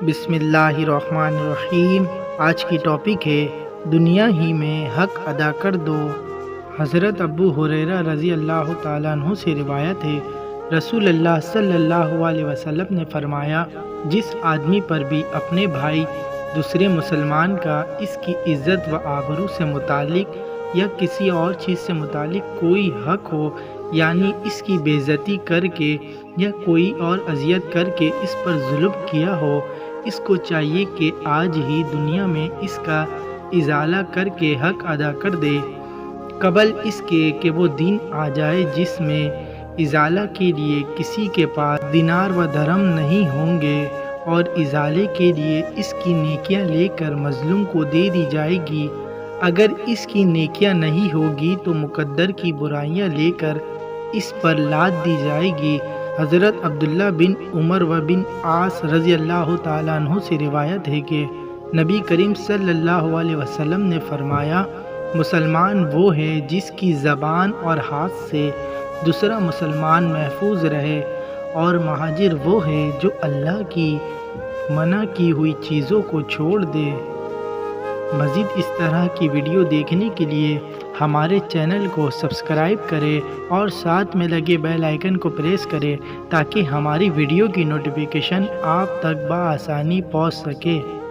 بسم اللہ الرحمن الرحیم۔ آج کی ٹاپک ہے دنیا ہی میں حق ادا کر دو۔ حضرت ابو ہریرہ رضی اللہ تعالیٰ عنہ سے روایت ہے، رسول اللہ صلی اللہ علیہ وسلم نے فرمایا، جس آدمی پر بھی اپنے بھائی دوسرے مسلمان کا اس کی عزت و آبرو سے متعلق یا کسی اور چیز سے متعلق کوئی حق ہو، یعنی اس کی بے عزتی کر کے یا کوئی اور اذیت کر کے اس پر ظلم کیا ہو، اس کو چاہیے کہ آج ہی دنیا میں اس کا ازالہ کر کے حق ادا کر دے، قبل اس کے کہ وہ دن آ جائے جس میں ازالہ کے لیے کسی کے پاس دینار و درہم نہیں ہوں گے، اور ازالے کے لیے اس کی نیکیاں لے کر مظلوم کو دے دی جائے گی۔ اگر اس کی نیکیاں نہیں ہوگی تو مقدر کی برائیاں لے کر اس پر لاد دی جائے گی۔ حضرت عبداللہ بن عمر و بن عاص رضی اللہ تعالیٰ عنہ سے روایت ہے کہ نبی کریم صلی اللہ علیہ وسلم نے فرمایا، مسلمان وہ ہے جس کی زبان اور ہاتھ سے دوسرا مسلمان محفوظ رہے، اور مہاجر وہ ہے جو اللہ کی منع کی ہوئی چیزوں کو چھوڑ دے۔ مزید اس طرح کی ویڈیو دیکھنے کے لیے ہمارے چینل کو سبسکرائب کریں اور ساتھ میں لگے بیل آئیکن کو پریس کریں تاکہ ہماری ویڈیو کی نوٹیفیکیشن آپ تک بآسانی پہنچ سکے۔